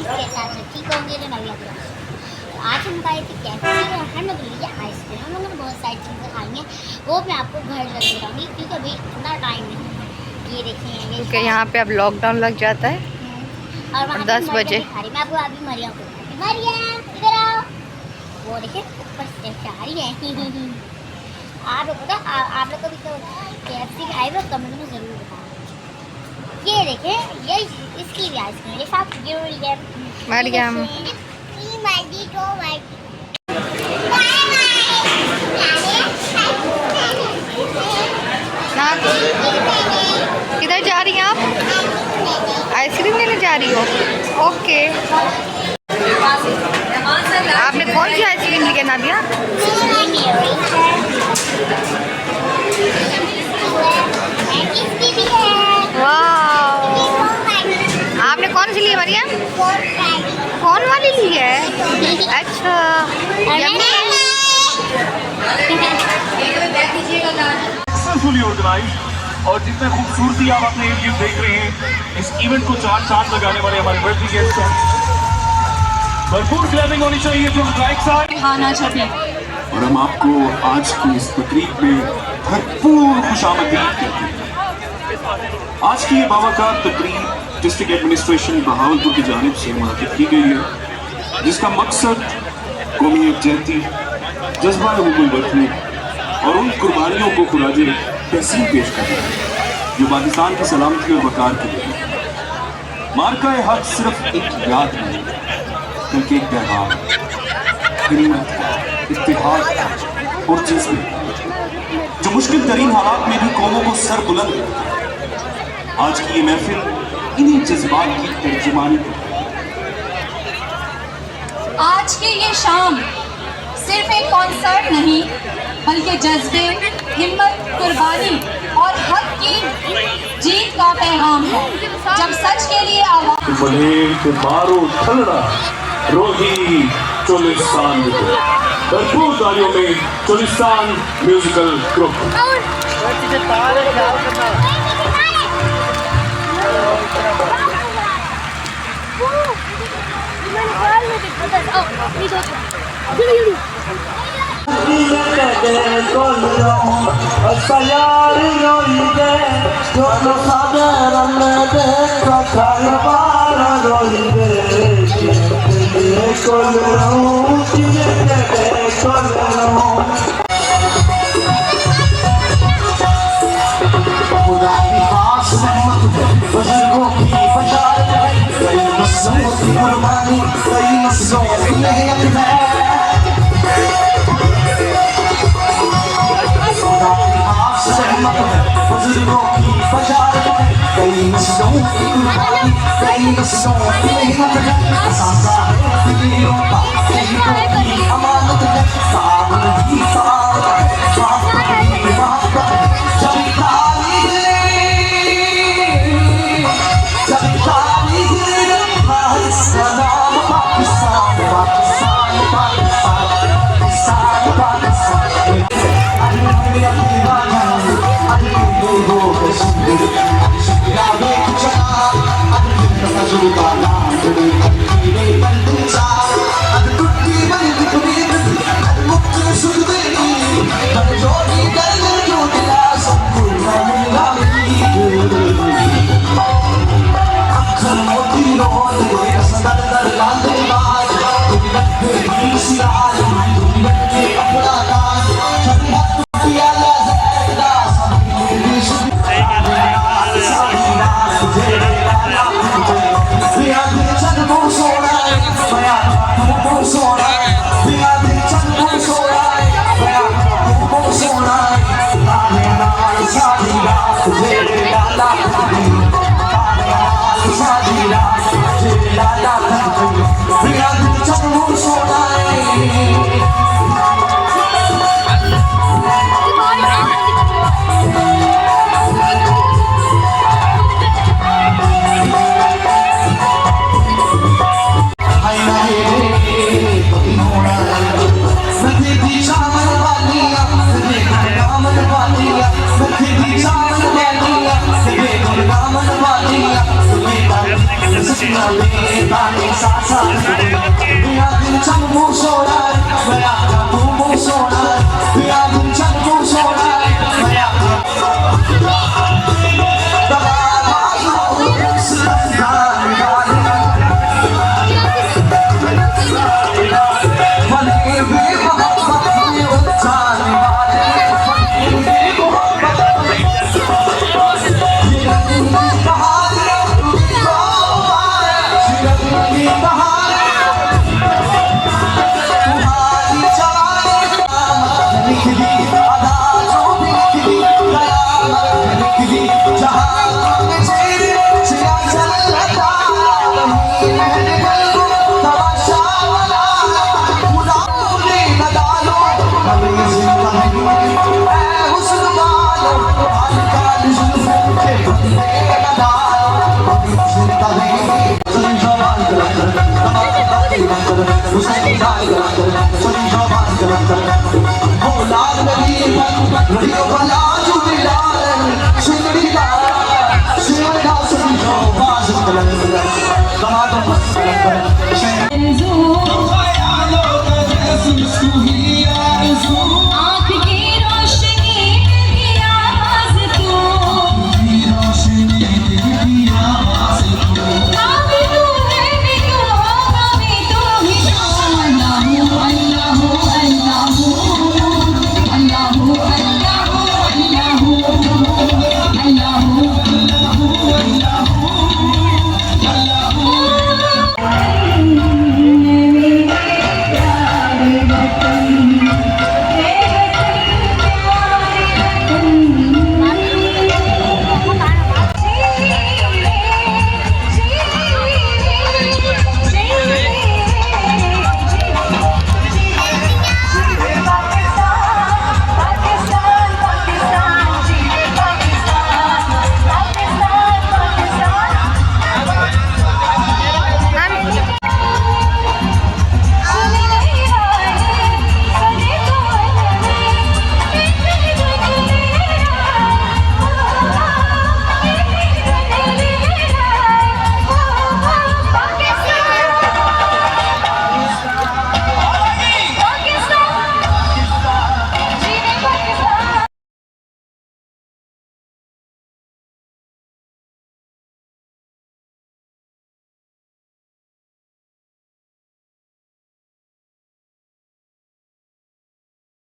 कैसे आप सब ठीक होंगे तो मैं भी आपको आज हम खाए थे कैसे और हम लोग लिए आइसक्रीम। हम लोगों ने बहुत सारी चीज़ें खाई हैं, वो मैं आपको घर जरूर दिखाऊंगी क्योंकि अभी इतना टाइम नहीं है। ये देखिए क्योंकि यहाँ पे अब लॉकडाउन लग जाता है और वहाँ 10 बजे। मैं आपको अभी मरियम को मरियम इधर आओ, वो देखिए ऊपर से आ रही है। आप लोग पता आप लोग को भी तो KFC खाए वो कमेंट में ज़रूर बताओ। ये देखें ये इसकी भी आइसक्रीम मेरे साथ जुड़ी हुई है मरियम। ना किधर जा रही हैं आप? आइसक्रीम लेने जा रही हो? ओके। आपने कौन सी आइसक्रीम ली है नादिया? वाह, आपने कौन सी ली है मरियम? कौन वाली ली है? अच्छा सक्सेसफुली ऑर्गेनाइज और जितने खूबसूरती आप अपने इर्द गिर्द देख रहे हैं, इस इवेंट को चार चांद लगाने वाले हमारे बर्थडे गेस्ट हैं। भरपूर क्लैपिंग होनी चाहिए फ्रॉम राइट साइड। और हम आपको आज की इस तकरीब में भरपूर खुशामदीद कहते हैं। आज की ये बावकार तकरीब डिस्ट्रिक्ट एडमिनिस्ट्रेशन बहावलपुर की जानिब से मुनक़िद की गई है, जिसका मकसद कौमी यकजहती, जज्बा हुकूमत बरतने और उन कुर्बानियों को खुराज तहसीन पेश करना है जो पाकिस्तान की सलामती और वक़ार के लिए। मार्का हक सिर्फ एक याद नहीं बल्कि एक पैगाम, हिम्मत, इत्तेहाद और जज्बे जो मुश्किल तरीन हालात में भी कौमों को सर बुलंद करता है। आज की ये महफिल इन्हीं जज्बात की तर्जुमानी है। आज की ये शाम सिर्फ एक कॉन्सर्ट नहीं बल्कि जज्बे, हिम्मत, कुर्बानी और हक की जीत का पैगाम है। जब सच के लिए आवाज के मारो ठलना रोही चोलिस्तान भरपूर तालियों में चोलिस्तान म्यूजिकल ग्रुप। गाने साथ साथ बिना दिन चंग मुंह सोना मैं आका तू मुंह सोना बिना दिन चंग मुंह सोना मैं आका लाल नबी